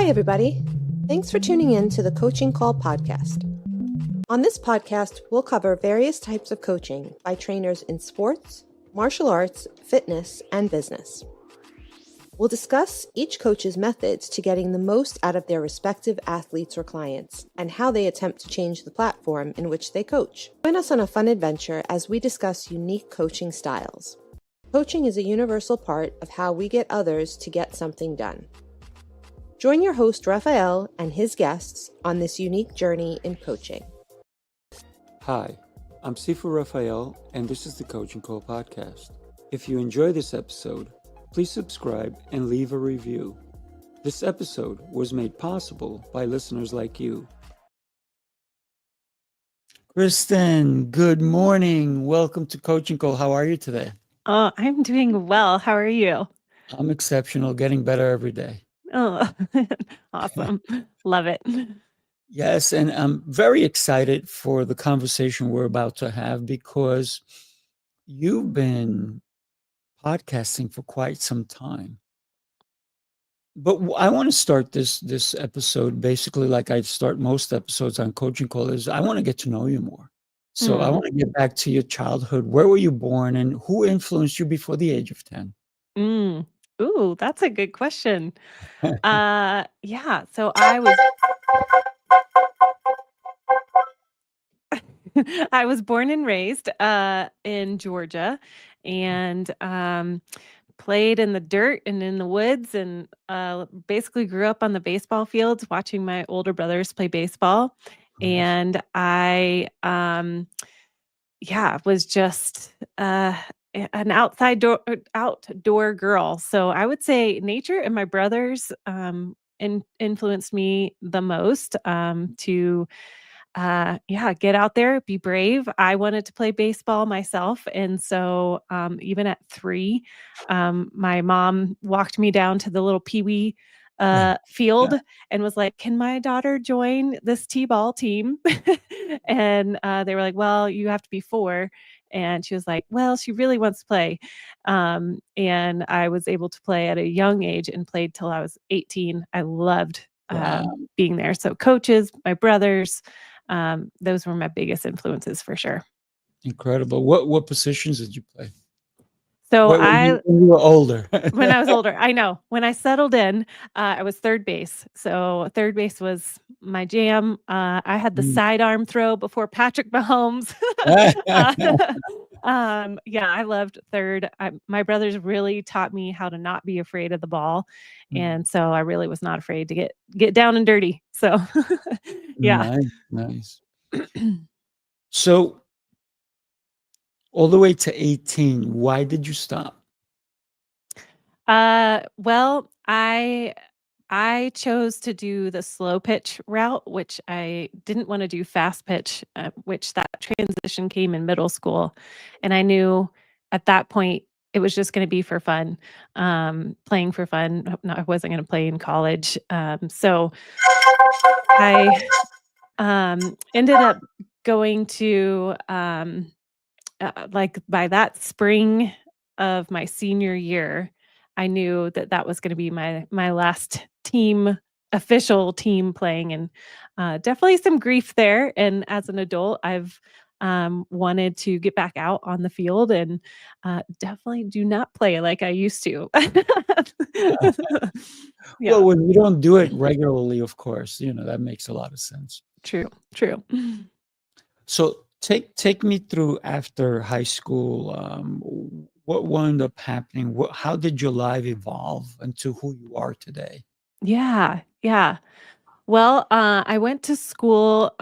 Hi, everybody. Thanks for tuning in to the Coaching Call podcast. On this podcast, we'll cover various types of coaching by trainers in sports, martial arts, fitness, and business. We'll discuss each coach's methods to getting the most out of their respective athletes or clients and how they attempt to change the platform in which they coach. Join us on a fun adventure as we discuss unique coaching styles. Coaching is a universal part of how we get others to get something done. Join your host, Rafael, and his guests on this unique journey in coaching. Hi, I'm Sifu Rafael, and this is the Coaching Call podcast. If you enjoy this episode, please subscribe and leave a review. This episode was made possible by listeners like you. Kristin, good morning. Welcome to Coaching Call. How are you today? Oh, I'm doing well. How are you? I'm exceptional, getting better every day. Oh, awesome. Love it. Yes, and I'm very excited for the conversation we're about to have because you've been podcasting for quite some time. But I want to start this episode basically like I start most episodes on Coaching Call is I want to get to know you more. So I want to get back to your childhood. Where were you born and who influenced you before the age of 10? Ooh, that's a good question. So I was born and raised in Georgia and played in the dirt and in the woods and basically grew up on the baseball fields watching my older brothers play baseball. And I was just an outdoor girl. So I would say nature and my brothers influenced me the most to get out there, be brave. I wanted to play baseball myself. And so even at 3, my mom walked me down to the little peewee field and was like, "Can my daughter join this t-ball team?" And they were like, "Well, you have to be 4." And she was like, "Well, she really wants to play." And I was able to play at a young age and played till I was 18. I loved being there. So coaches, my brothers, those were my biggest influences for sure. Incredible. What positions did you play? So when you were older. When I was older, I know. When I settled in, I was third base. So third base was my jam. I had the sidearm throw before Patrick Mahomes. I loved third. My brothers really taught me how to not be afraid of the ball. And so I really was not afraid to get down and dirty. So yeah. Nice. So all the way to 18, why did you stop? Well, I chose to do the slow pitch route, which I didn't want to do fast pitch, which that transition came in middle school. And I knew at that point it was just going to be for fun, playing for fun. I wasn't going to play in college. So I ended up going to by that spring of my senior year, I knew that was going to be my last official team playing, and definitely some grief there. And as an adult, I've wanted to get back out on the field and definitely do not play like I used to. Well, when you don't do it regularly, of course, that makes a lot of sense. True. So take me through after high school. What wound up happening? How did your life evolve into who you are today? Yeah. Well, I went to school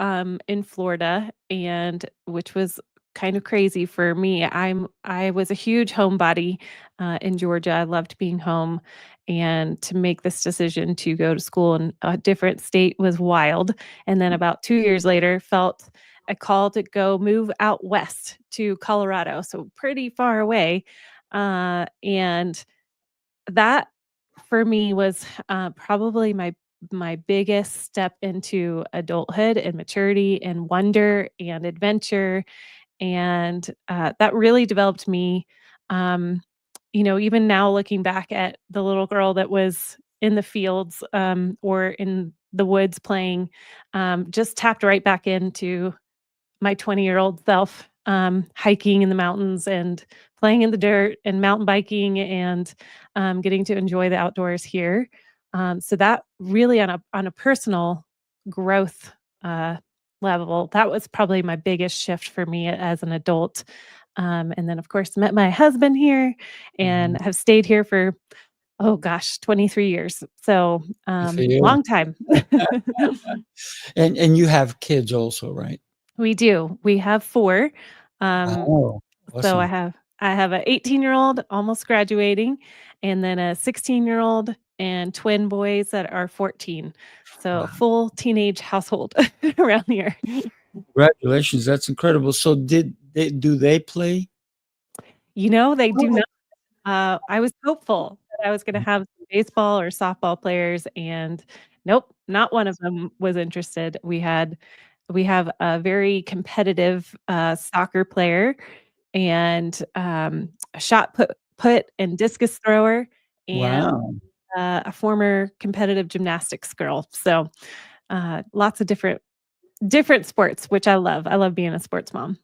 in Florida, and which was kind of crazy for me. I was a huge homebody in Georgia. I loved being home, and to make this decision to go to school in a different state was wild. And then about 2 years later, felt a call to go move out west to Colorado, so pretty far away. And that for me was probably my biggest step into adulthood and maturity and wonder and adventure. And that really developed me. Even now looking back at the little girl that was in the fields or in the woods playing, just tapped right back into my 20-year-old self, hiking in the mountains and playing in the dirt and mountain biking and getting to enjoy the outdoors here. So that really on a personal growth level, that was probably my biggest shift for me as an adult. And then of course met my husband here Mhm. and have stayed here for, oh gosh, 23 years. So Good for you. long time. And you have kids also, right? We do. We have 4. Um, Oh, so I awesome. have I have a 18-year-old almost graduating, and then a 16-year-old and twin boys that are 14. So Wow. full teenage household around here. Congratulations. That's incredible. So do they play? They do Oh. not. I was hopeful that I was gonna have some baseball or softball players, and nope, not one of them was interested. We have a very competitive, soccer player and, a shot put and discus thrower and, Wow. a former competitive gymnastics girl. So, lots of different sports, which I love. I love being a sports mom.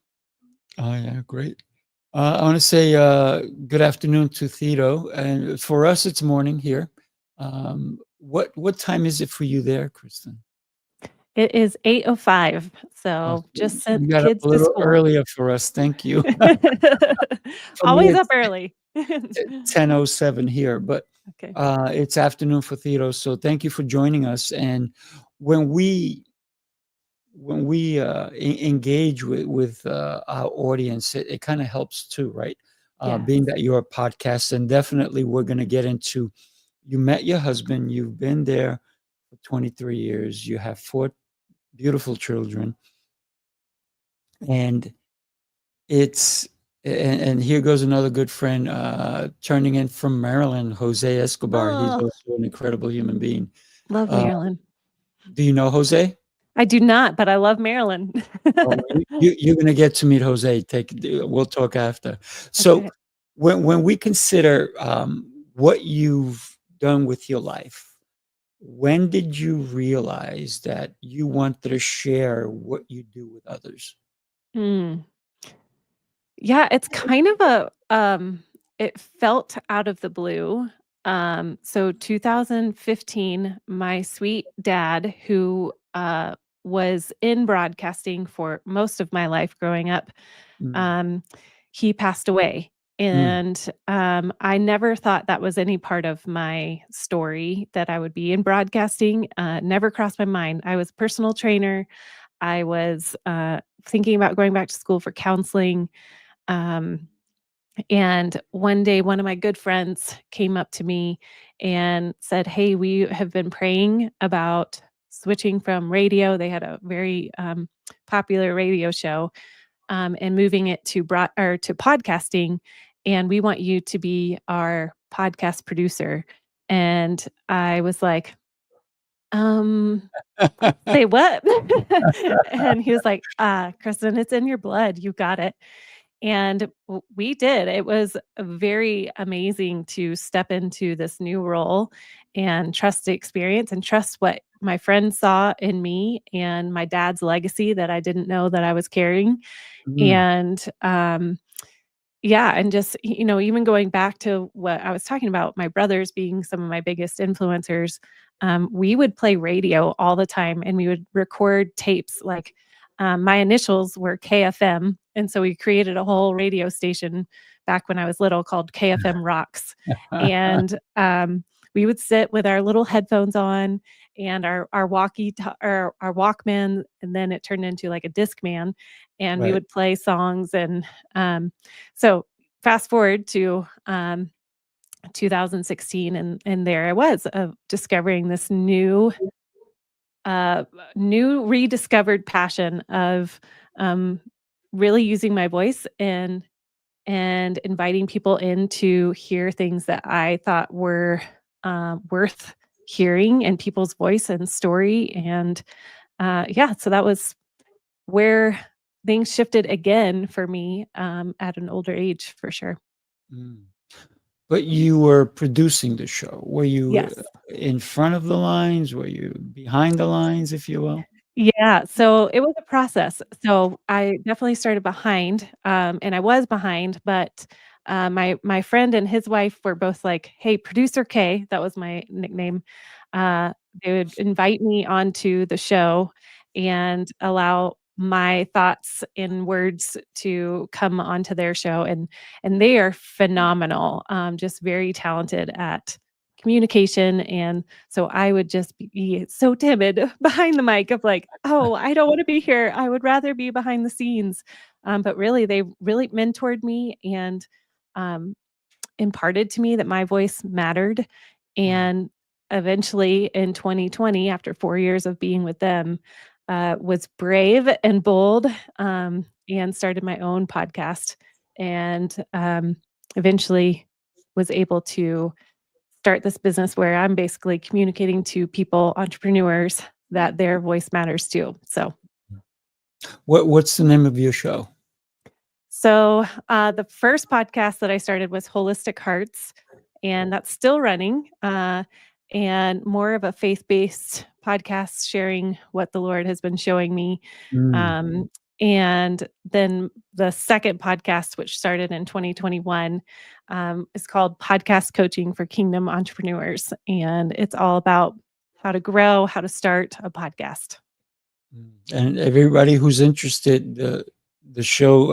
Oh, yeah, great. I wanna say, good afternoon to Thito, and for us, it's morning here. What time is it for you there, Kristen? It is 8:05, Oh, so so just sent you the got up kids a to little school. earlier for us, thank you. For me, Always up it's early. 10:07 here, but, Okay. it's afternoon for Thito, so thank you for joining us, and when we engage with our audience, it kinda helps too, right? Being Yes. that you're a podcast, and definitely we're gonna get into you met your husband, you've been there for 23 years, you have 4 beautiful children, and it's and here goes another good friend, turning in from Maryland, Jose Escobar. He's Oh, also an incredible human being. love Uh, Maryland. do you know Jose? I do not, but I love Maryland. Oh, you're gonna get to meet Jose. We'll talk after. So, Okay. when we consider, what you've done with your life, when did you realize that you wanted to share what you do with others? Hmm. Yeah, it's kind of it felt out of the blue. So 2015, my sweet dad, who was in broadcasting for most of my life growing up, Mm, um, he passed away. mm, And I never thought that was any part of my story that I would be in broadcasting. Never crossed my mind. I was a personal trainer. I was thinking about going back to school for counseling. Um, and one day, one of my good friends came up to me and said, "Hey, we have been praying about switching from radio." They had a very popular radio show and moving it to to podcasting, and we want you to be our podcast producer. And I was like, um, say what? And he was like, Kristen, it's in your blood. You got it. And we did. It was very amazing to step into this new role and trust the experience and trust what my friends saw in me and my dad's legacy that I didn't know that I was carrying. mm, And yeah, and just, even going back to what I was talking about, my brothers being some of my biggest influencers, we would play radio all the time and we would record tapes. Like my initials were KFM. And so we created a whole radio station back when I was little called KFM Rocks. And we would sit with our little headphones on and our our Walkman, and then it turned into like a Discman, and we right. would play songs. And so fast forward to 2016, and there I was discovering this uh, new rediscovered passion of um, really using my voice and inviting people in to hear things that I thought were worth hearing in people's voice and story. And yeah, so that was where things shifted again for me at an older age, for sure. Mm. But you were producing the show. Were you Yes. in front of the lines? Were you behind the lines, if you will? Yeah, so it was a process. So I definitely started behind, and I was behind, but my friend and his wife were both like, "Hey, Producer K," that was my nickname. They would invite me onto the show and allow my thoughts and words to come onto their show, and they are phenomenal, just very talented at communication. And so I would just be so timid behind the mic of like, "Oh, I don't wanna be here. I would rather be behind the scenes." But really, they really mentored me and, um, imparted to me that my voice mattered. Wow. And eventually in 2020, after 4 years of being with them, was brave and bold, and started my own podcast, and, eventually was able to start this business where I'm basically communicating to people, entrepreneurs, that their voice matters too. What's the name of your show? The first podcast that I started was Holistic Hearts, and that's still running, and more of a faith-based podcast sharing what the Lord has been showing me. Mm. And then the second podcast, which started in 2021, is called Podcast Coaching for Kingdom Entrepreneurs, and it's all about how to grow, how to start a podcast. And everybody who's interested, the show,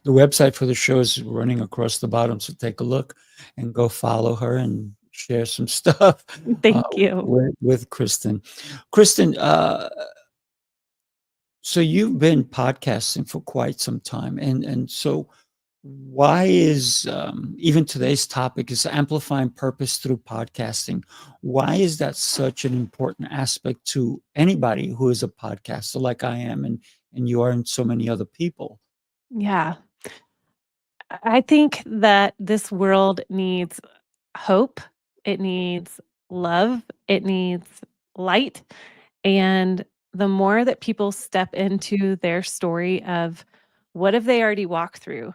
the website for the show is running across the bottom. So take a look and go follow her and share some stuff Thank you. with Kristin. Kristin, so you've been podcasting for quite some time, and so why is even today's topic is amplifying purpose through podcasting? Why is that such an important aspect to anybody who is a podcaster like I am, and you are, and so many other people? Yeah. I think that this world needs hope, it needs love, it needs light, and the more that people step into their story of what have they already walked through?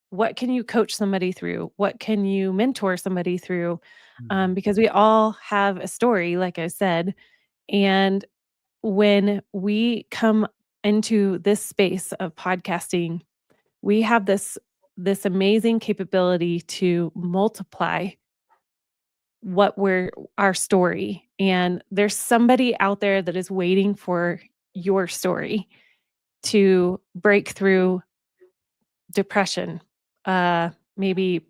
What can you coach somebody through? What can you mentor somebody through? Mhm. Because we all have a story, like I said, and when we come into this space of podcasting, we have this amazing capability to multiply what we're our story, and there's somebody out there that is waiting for your story to break through depression, maybe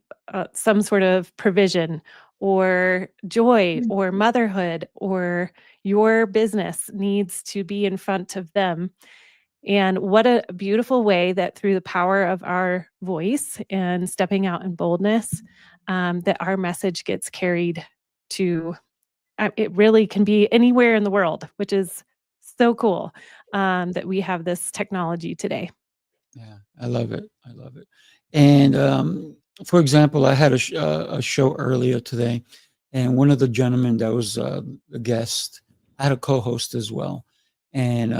some sort of provision or joy or motherhood, or your business needs to be in front of them. And what a beautiful way that through the power of our voice and stepping out in boldness, that our message gets carried to, it really can be anywhere in the world, which is so cool, that we have this technology today. Yeah, I love it. I love it. And for example, I had a show earlier today, and one of the gentlemen that was a guest, I had a co-host as well. And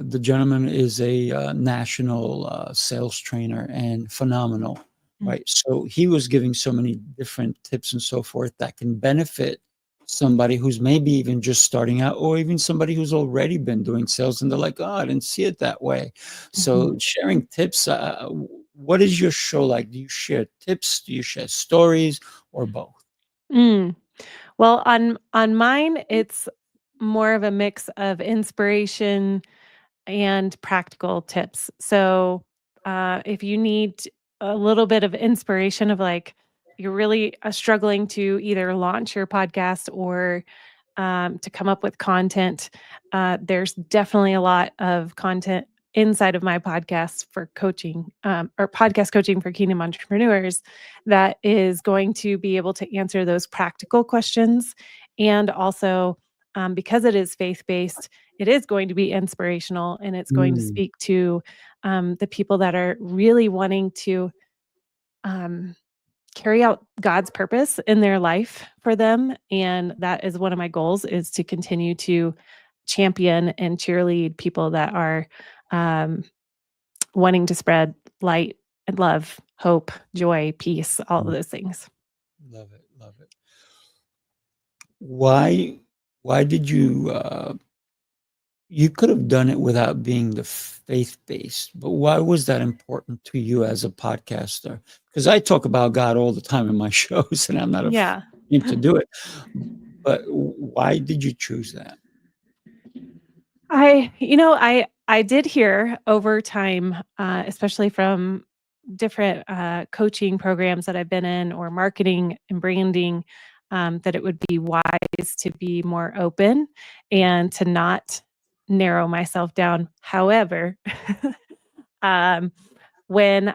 the gentleman is a national sales trainer and phenomenal, Mm. right? So he was giving so many different tips and so forth that can benefit somebody who's maybe even just starting out, or even somebody who's already been doing sales and they're like, oh, I didn't see it that way. Mhm. So sharing tips, what is your show like? Do you share tips? Do you share stories, or both? Mm. Well, on mine, it's more of a mix of inspiration and practical tips. If you need a little bit of inspiration of like you're really struggling to either launch your podcast or to come up with content, there's definitely a lot of content inside of my podcast for coaching, or podcast coaching for kingdom entrepreneurs, that is going to be able to answer those practical questions. And also, because it is faith based, it is going to be inspirational, and it's going to Mm, speak to the people that are really wanting to um, carry out God's purpose in their life for them. And that is one of my goals, is to continue to champion and cheerlead people that are um, wanting to spread light and love, hope, joy, peace, all of mm. those things. Love it. Love it. Why did you you could have done it without being the faith-based, but why was that important to you as a podcaster? Because I talk about God all the time in my shows, and I'm not Yeah. afraid to do it. But why did you choose that? I did hear over time, especially from different coaching programs that I've been in or marketing and branding, that it would be wise to be more open and to not narrow myself down. However, um, when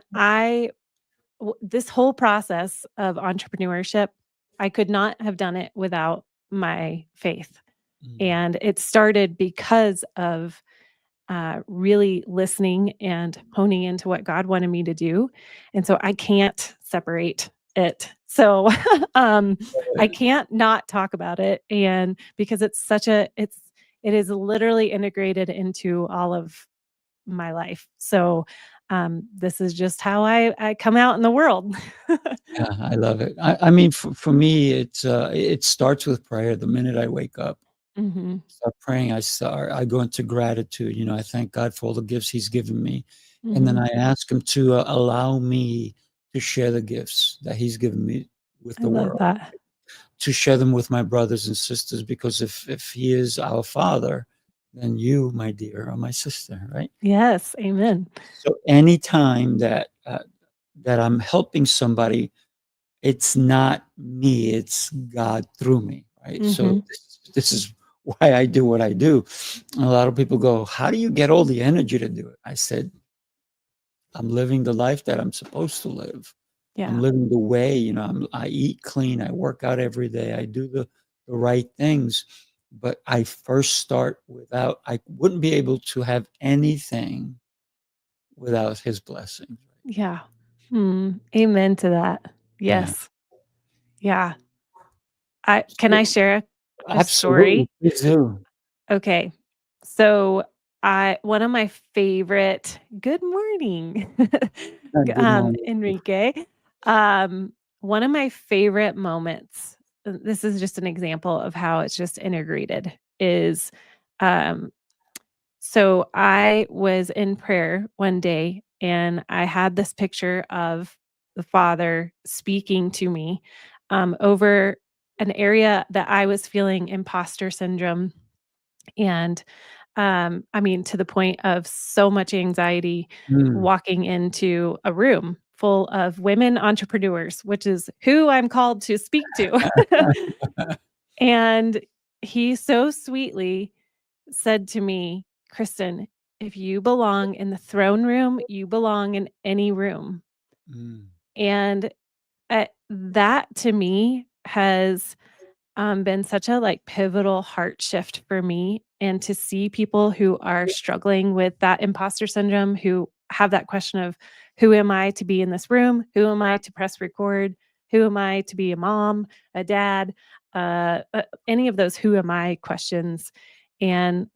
this whole process of entrepreneurship, I could not have done it without my faith. Mm. And it started because of really listening and honing into what God wanted me to do. And so I can't separate it. So I can't not talk about it. And because it is literally integrated into all of my life. So this is just how I come out in the world. Yeah, I love it. I mean, for me, it starts with prayer. The minute I wake up, Hmm. start praying, I go into gratitude. I thank God for all the gifts He's given me, and then Hmm. I ask Him to allow me to share the gifts that He's given me with I the love world, that. to share them with my brothers and sisters. Because if He is our Father, then you, my dear, are my sister, right? Yes. Amen. So anytime that I'm helping somebody, it's not me, it's God through me, right? So Hmm. this is why I do what I do. And a lot of people go, "How do you get all the energy to do it?" I said, "I'm living the life that I'm supposed to live. I'm Yeah. living the way, I eat clean, I work out every day, I do the right things." But I first start I wouldn't be able to have anything without His blessing. Yeah. Amen to that. Yeah, Yes. Yeah. Can I share a absolutely. story? Please do. Okay. So I one of my favorite good morning, Good morning. Enrique. Um, one of my favorite moments, this is just an example of how it's just integrated, is um so I was in prayer one day and I had this picture of the Father speaking to me over an area that I was feeling imposter syndrome. And I mean, to the point of so much anxiety Mm. walking into a room full of women entrepreneurs, which is who I'm called to speak to. And he so sweetly said to me, Kristin, if you belong in the throne room, you belong in any room. Mm. And that to me has been such a like pivotal heart shift for me. And to see people who are struggling with that imposter syndrome, who have that question of who am I to be in this room? Who am I to press record? Who am I to be a mom, a dad? Any of those who am I questions. And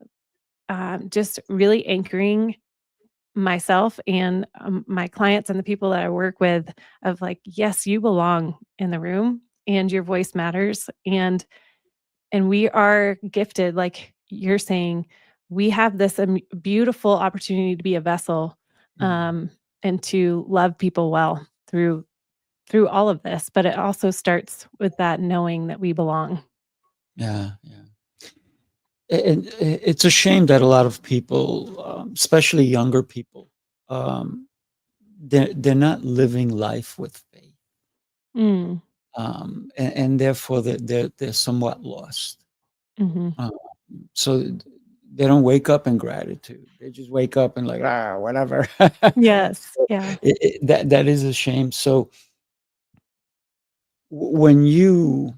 just really anchoring myself and my clients and the people that I work with of like, yes, you belong in the room and your voice matters. And we are gifted, like you're saying, we have this beautiful opportunity to be a vessel Mm. and to love people well through all of this. But it also starts with that knowing that we belong. Yeah, yeah. And it's a shame that a lot of people, especially younger people, um, they're not living life with faith, Mm, and therefore they're somewhat lost. hmm. Um, so they don't wake up in gratitude. They just wake up and like whatever. Yes. So Yeah. that is a shame. So when you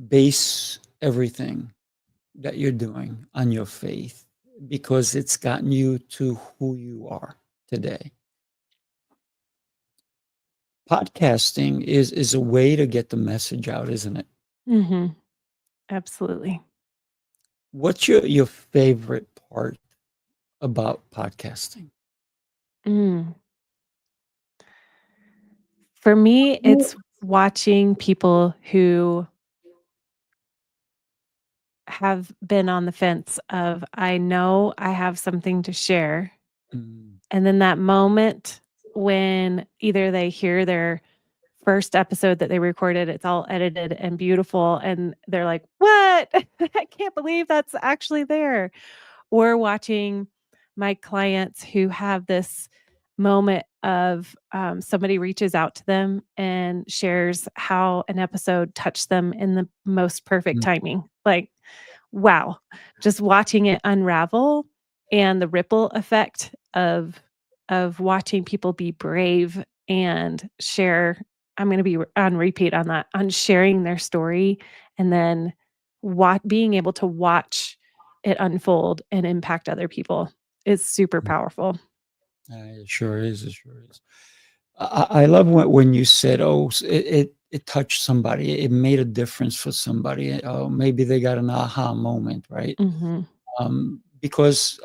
base everything that you're doing on your faith because it's gotten you to who you are today. Podcasting is a way to get the message out, isn't it? Hmm. Absolutely. What's your favorite part about podcasting? Mm. For me, it's watching people who have been on the fence of, I know I have something to share. Mm, And then that moment when either they hear their first episode that they recorded, it's all edited and beautiful, and they're like, "What? I can't believe that's actually there." Or watching my clients who have this moment of somebody reaches out to them and shares how an episode touched them in the most perfect mm, timing. Like, wow, just watching it unravel and the ripple effect of watching people be brave and share. I'm going to be on repeat on that, on sharing their story, and then being able to watch it unfold and impact other people is super mm. powerful. It sure is. It sure is. I love when you said, "Oh, it touched somebody. It made a difference for somebody. Oh, maybe they got an aha moment, right?" Mhm. Because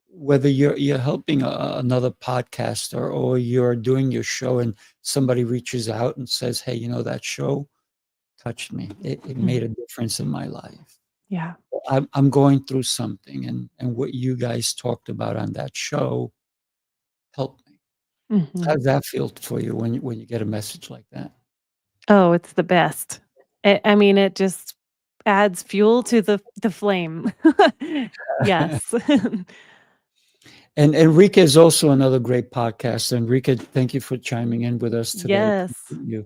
whether you're helping another podcaster or you're doing your show and somebody reaches out and says, "Hey, that show touched me. It made Mhm. a difference in my life. Yeah. I'm going through something, and what you guys talked about on that show helped me." How Mhm. does that feel for you when you get a message like that? Oh, it's the best. I mean, it just adds fuel to the flame. Yes. And Enrique is also another great podcast. Enrique, thank you for chiming in with us today. Yes. Appreciate you.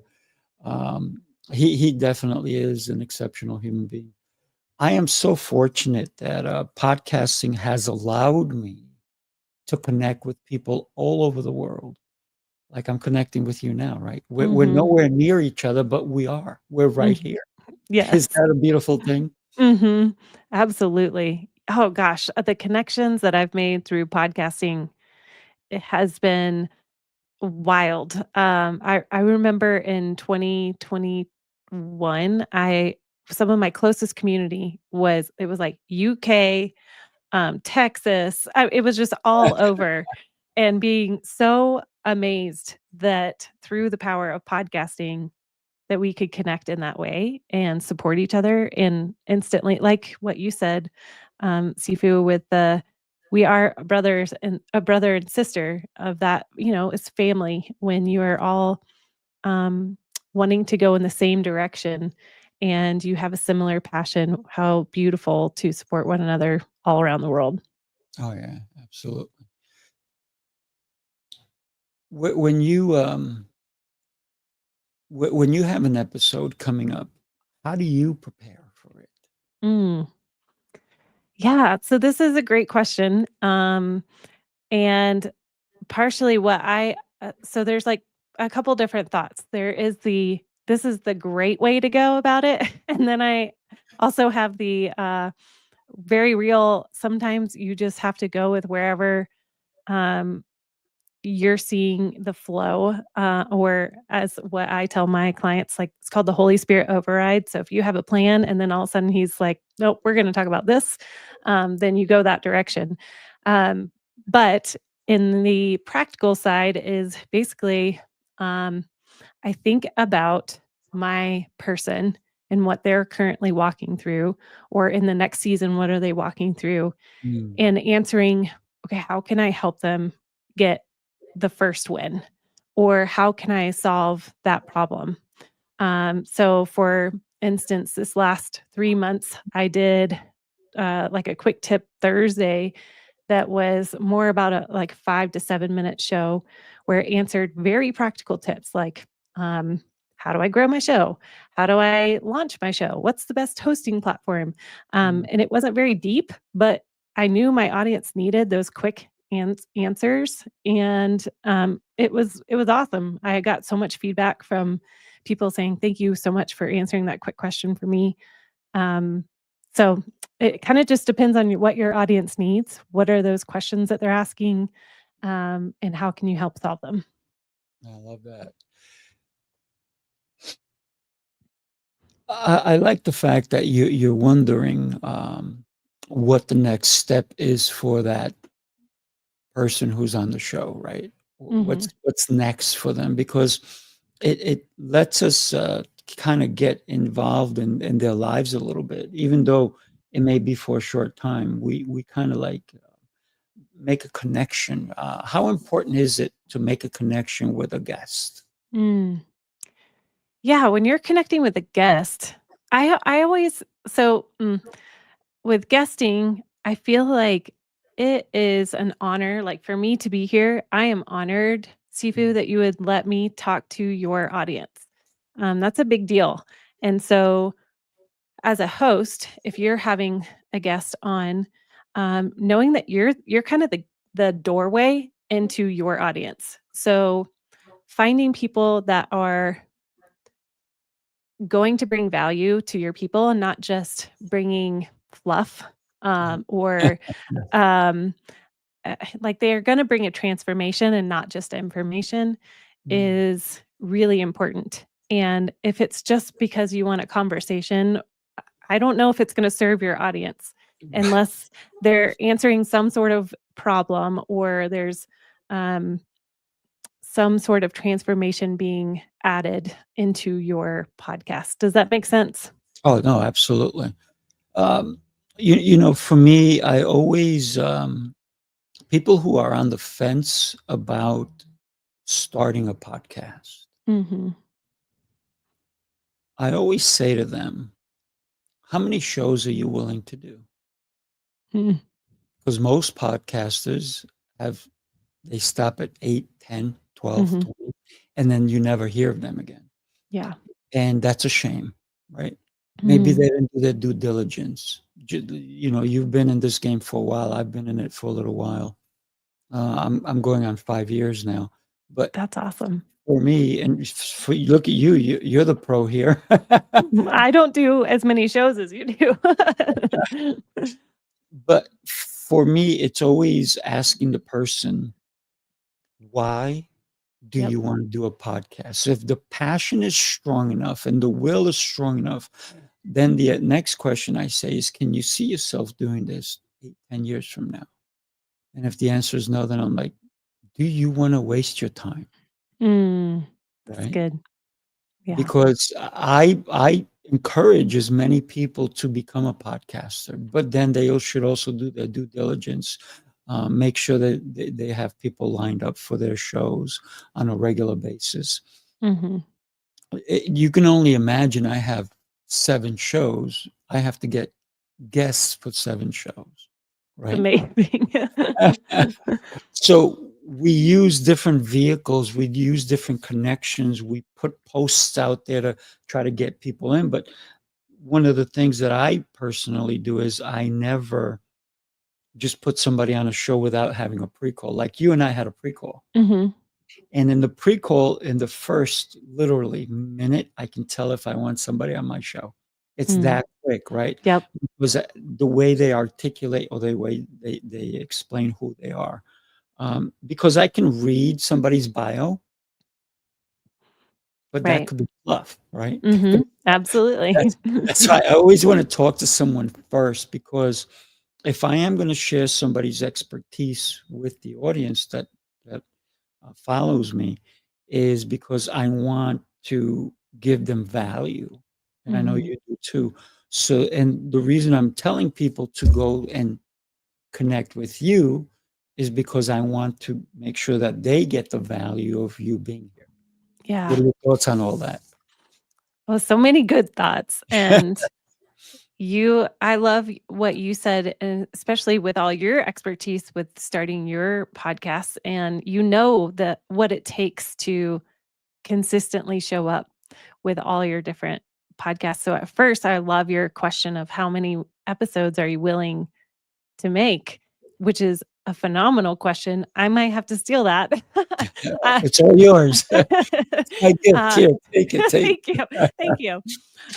Um, he definitely is an exceptional human being. I am so fortunate that podcasting has allowed me to connect with people all over the world. Like I'm connecting with you now, right? We're Mhm. nowhere near each other, but we are. We're right Mhm. here. Is Yes. that a beautiful thing? Mhm. Absolutely. Oh gosh, the connections that I've made through podcasting, it has been wild. I remember in 2021, I some of my closest community was like UK, Texas. It was just all over, and being so amazed that through the power of podcasting that we could connect in that way and support each other and instantly, like what you said, Sifu, with the we are brothers and a brother and sister of that, it's family when you are all um, wanting to go in the same direction and you have a similar passion. How beautiful to support one another all around the world. Oh yeah, absolutely. When you when you have an episode coming up, how do you prepare for it? Mm. Yeah, so this is a great question. And partially what so there's like a couple different thoughts. There is this is the great way to go about it. And then I also have the very real, sometimes you just have to go with wherever um you're seeing the flow, or as what I tell my clients, like it's called the Holy Spirit override. So if you have a plan and then all of a sudden he's like, nope, we're going to talk about this, then you go that direction. Um, but in the practical side is basically, um, I think about my person and what they're currently walking through, or in the next season, what are they walking through, Mm, and answering, okay, how can I help them get the first win? Or how can I solve that problem? So, for instance, this last 3 months, I did like a quick tip Thursday that was more about a like 5 to 7 minute show where it answered very practical tips like, um, how do I grow my show? How do I launch my show? What's the best hosting platform? mm. And it wasn't very deep, but I knew my audience needed those quick answers, and it was awesome. I got so much feedback from people saying, "Thank you so much for answering that quick question for me." Um, so it kind of just depends on what your audience needs. What are those questions that they're asking, and how can you help solve them? I love that. I like the fact that you're wondering what the next step is for that person who's on the show, right? Hmm. What's next for them? Because it lets us kind of get involved in their lives a little bit, even though it may be for a short time. We kind of like make a connection. How important is it to make a connection with a guest? Mm. Yeah, when you're connecting with a guest, I always with guesting, I feel like it is an honor, like, for me to be here. I am honored, Sifu, that you would let me talk to your audience. That's a big deal. And so, as a host, if you're having a guest on, knowing that you're kind of the doorway into your audience. So, finding people that are going to bring value to your people and not just bringing fluff, or um, like they're going to bring a transformation and not just information Mm. is really important. And if it's just because you want a conversation, I don't know if it's going to serve your audience unless they're answering some sort of problem or there's um, some sort of transformation being added into your podcast. Does that make sense? Oh no, absolutely. Um, for me, I always people who are on the fence about starting a podcast, Mhm. I always say to them, how many shows are you willing to do? Mm. Because most podcasters have they stop at 8, 10, 12, Mhm. 20, and then you never hear of them again. Yeah. And that's a shame, right? Maybe Mhm. they didn't do their due diligence. You've been in this game for a while. I've been in it for a little while. I'm going on 5 years now. But That's awesome. for me, and for look at you, you're the pro here. I don't do as many shows as you do. But for me, it's always asking the person, why do Yep. you want to do a podcast? So if the passion is strong enough and the will is strong enough, then the next question I say is, can you see yourself doing this 8, 10 years from now? And if the answer is no, then I'm like, do you want to waste your time? That's Right? good. Yeah. Because I encourage as many people to become a podcaster, but then they should also do their due diligence, make sure that they have people lined up for their shows on a regular basis. Mhm. You can only imagine I have 7 shows. I have to get guests for 7 shows, It's right? amazing. So we use different vehicles, we use different connections, we put posts out there to try to get people in. But one of the things that I personally do is I never just put somebody on a show without having a pre-call. Like you and I had a pre-call. Mhm. And in the pre-call, in the first literally minute, I can tell if I want somebody on my show. It's Mm. that quick, right? Yep. Because the way they articulate or the way they explain who they are. Because I can read somebody's bio, but that Right. could be fluff, right? Mhm. Absolutely. That's that's why I always want to talk to someone first, because if I am going to share somebody's expertise with the audience that follows me, is because I want to give them value, and I know Mhm. you do too. So, and the reason I'm telling people to go and connect with you is because I want to make sure that they get the value of you being here. What Yeah. are your thoughts on all that? Well, so many good thoughts. And I love what you said, and especially with all your expertise with starting your podcast, and that what it takes to consistently show up with all your different podcasts. So at first, I love your question of how many episodes are you willing to make, which is a phenomenal question. I might have to steal that. Uh, It's all yours. My gift. uh, Here, take it. Take thank you. Thank you.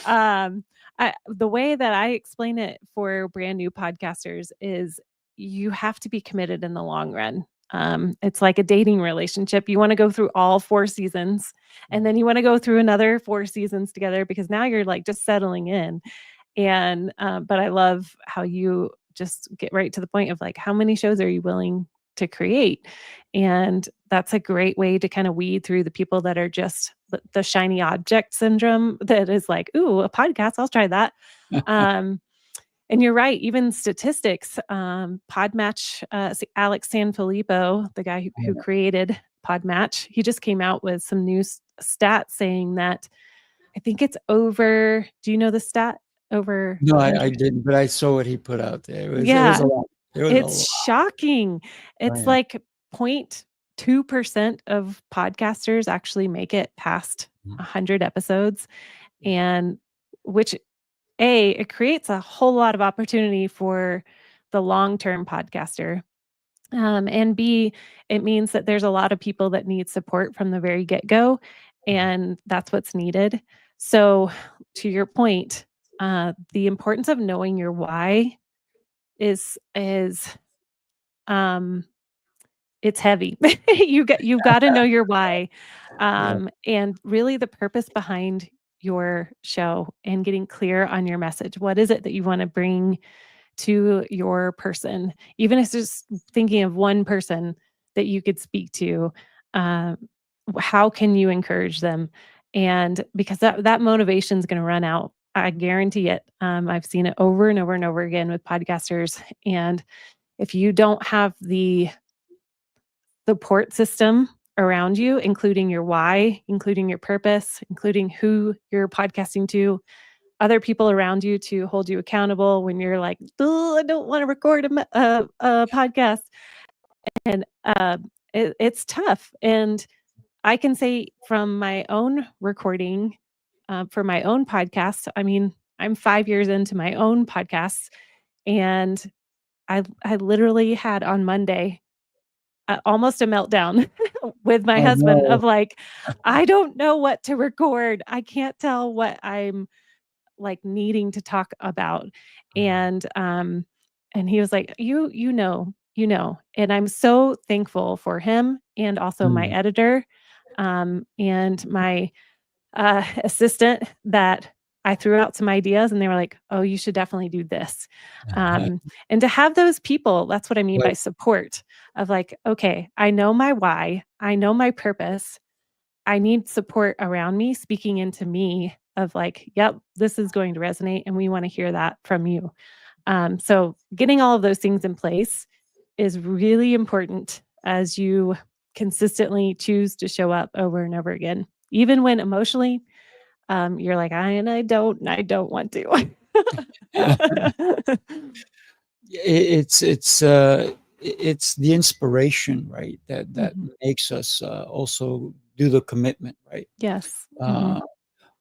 Um, the way that I explain it for brand new podcasters is you have to be committed in the long run. It's like a dating relationship. You want to go through all 4 seasons, and then you want to go through another 4 seasons together because now you're like just settling in. And but I love how you just get right to the point of like, how many shows are you willing to create? And that's a great way to kind of weed through the people that are just the shiny object syndrome that is like, ooh, a podcast, I'll try that. And you're right, even statistics, Podmatch, Alex Sanfilippo, the guy who created Podmatch, he just came out with some new stats saying that I think it's over, do you know the stat? Over No, I 100. didn't, but I saw what he put out there. It was Yeah, a lot. It was a it's lot. shocking. It's Yeah. like 0.2% of podcasters actually make it past 100 episodes, and which it creates a whole lot of opportunity for the long-term podcaster. And B, it means that there's a lot of people that need support from the very get-go, and that's what's needed. So to your point, the importance of knowing your why is um it's heavy. You've got to know your why. Yeah. And really the purpose behind your show and getting clear on your message. What is it that you want to bring to your person? Even if it's just thinking of one person that you could speak to, um, how can you encourage them? And because that motivation is going to run out, I guarantee it. I've seen it over and over and over again with podcasters. And if you don't have the support system around you, including your why, including your purpose, including who you're podcasting to, other people around you to hold you accountable when you're like, "Oh, I don't want to record a podcast," and it's tough. And I can say from my own recording for my own podcast, I mean, I'm 5 years into my own podcasts, and I literally had on Monday almost a meltdown with my Oh, husband no. of like, I don't know what to record. I can't tell what I'm like needing to talk about. And he was like, you know. And I'm so thankful for him and also my Mm. editor and my assistant that I threw out some ideas and they were like, oh, you should definitely do this. And to have those people, that's what I mean by Right. support of like, okay, I know my why, I know my purpose. I need support around me speaking into me of like, yep, this is going to resonate and we want to hear that from you. So getting all of those things in place is really important as you consistently choose to show up over and over again, even when emotionally you're like, I don't want to. It's the inspiration, right? That Mhm. makes us also do the commitment, right? Yes. Uh,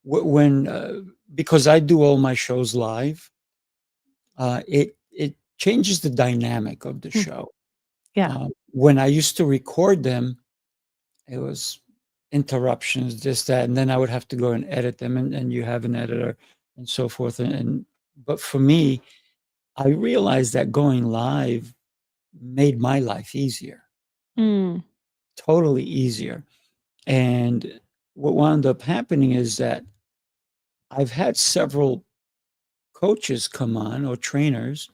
when because I do all my shows live, it changes the dynamic of the Mm. show. Yeah. When I used to record them, it was interruptions, this, that, and then I would have to go and edit them, and you have an editor and so forth. And but for me, I realized that going live made my life easier, Mm. totally easier. And what wound up happening is that I've had several coaches come on or trainers,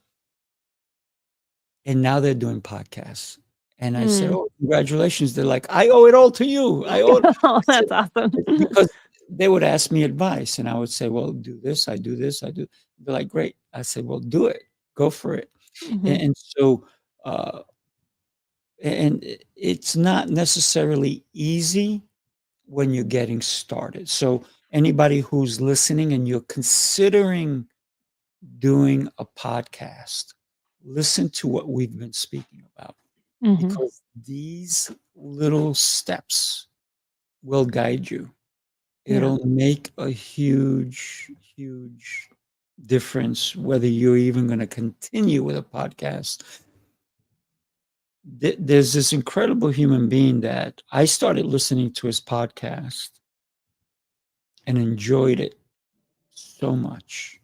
and now they're doing podcasts. And I said, Mm. "Oh, congratulations." They're like, "I owe it all to you. I owe it." Oh, I said, that's awesome. because they would ask me advice, and I would say, "Well, do this, I do this, I do." They're like, "Great." I said, "Well, do it. Go for it." Mhm. And so, uh, and it's not necessarily easy when you're getting started. So anybody who's listening and you're considering doing a podcast, listen to what we've been speaking about, Mhm. because these little steps will guide you. Yeah. It'll make a huge, huge difference whether you're even going to continue with a podcast. There's this incredible human being that I started listening to his podcast and enjoyed it so much.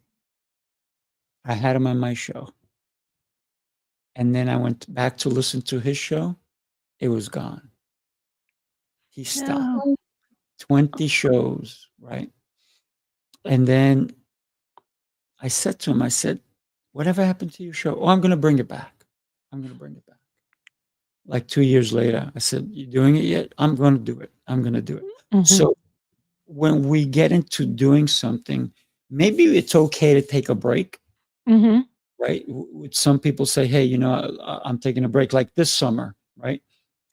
I had him on my show. And then I went back to listen to his show. It was gone. He stopped No. 20 shows, right? And then I said to him, I said, "Whatever happened to your show?" "Oh, I'm going to bring it back. I'm going to bring it back." Like 2 years later, I said, "You doing it yet?" "I'm going to do it. I'm going to do it." Mhm. So when we get into doing something, maybe it's okay to take a break, Mm-hmm. right? Some people say, hey, I'm taking a break like this summer, right?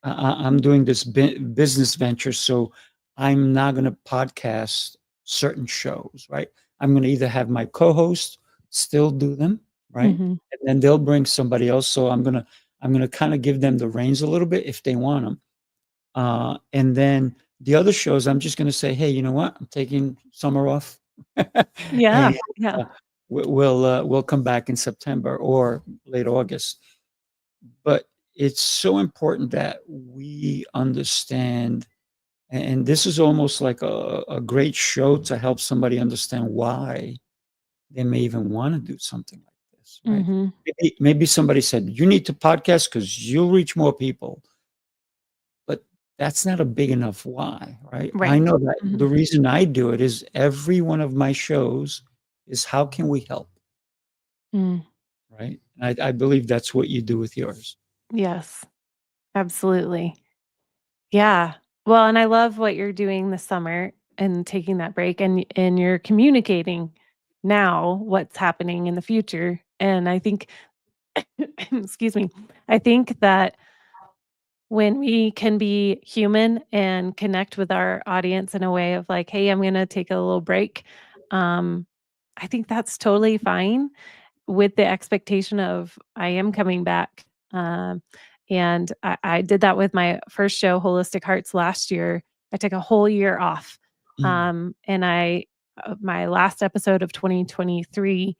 I'm doing this business venture, so I'm not going to podcast certain shows, right? I'm going to either have my co-host still do them, right? Mm-hmm. And then they'll bring somebody else. So I'm gonna kind of give them the reins a little bit if they want them. And then the other shows, I'm just going to say, hey, you know what? I'm taking summer off, Yeah. and Yeah. we'll come back in September or late August. But it's so important that we understand, and this is almost like a great show to help somebody understand why they may even want to do something like this, right? Mm-hmm. Maybe somebody said, you need to podcast because you'll reach more people. But that's not a big enough why, right? I Right. know that Mm-hmm. the reason I do it is every one of my shows is how can we help, Mm. right? And I believe that's what you do with yours. Yes, absolutely. Yeah. Well, and I love what you're doing this summer and taking that break, and you're communicating now what's happening in the future. And I think excuse me. I think that when we can be human and connect with our audience in a way of like, "Hey, I'm gonna take a little break," um, I think that's totally fine with the expectation of I am coming back. And I did that with my first show, Holistic Hearts, last year. I took a whole year off. Mm, And my last episode of 2023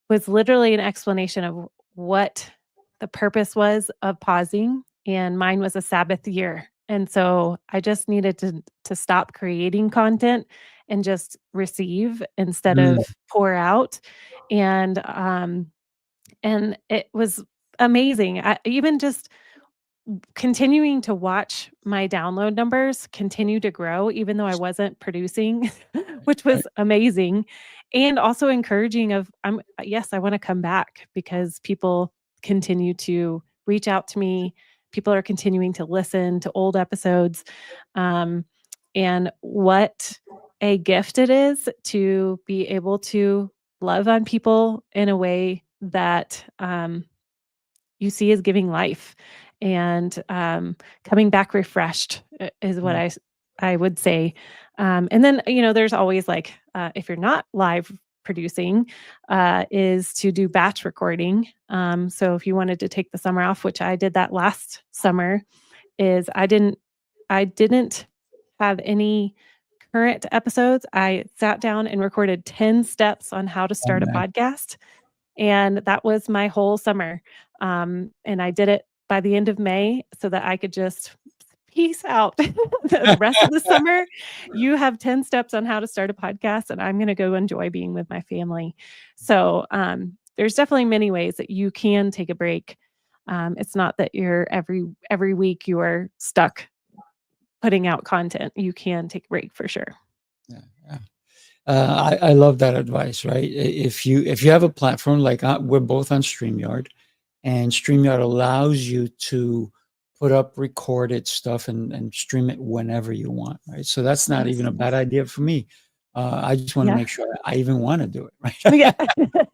was literally an explanation of what the purpose was of pausing. And mine was a Sabbath year. And so I just needed to stop creating content and just receive instead mm, of pour out. And and it was amazing. I even just continuing to watch my download numbers continue to grow even though I wasn't producing, which right. was amazing, and also encouraging of yes, I wanna come back because people continue to reach out to me. People are continuing to listen to old episodes, um, and what a gift it is to be able to love on people in a way that, you see as giving life and, coming back refreshed is what Mm, I would say. And then, there's always like, if you're not live producing, is to do batch recording. So if you wanted to take the summer off, which I did that last summer, is I didn't have any current episodes. I sat down and recorded 10 steps on how to start a amen. podcast, and that was my whole summer. And I did it by the end of May so that I could just peace out. The rest of the summer, you have 10 steps on how to start a podcast, and I'm going to go enjoy being with my family. So there's definitely many ways that you can take a break. It's not that you're every week you are stuck putting out content. You can take a break for sure. Yeah, yeah. I love that advice, right? If you have a platform like we're both on StreamYard, and StreamYard allows you to put up recorded stuff and stream it whenever you want, right? So that's not Yes. even a bad idea for me. I just want to Yeah. make sure I even want to do it, Yeah. right?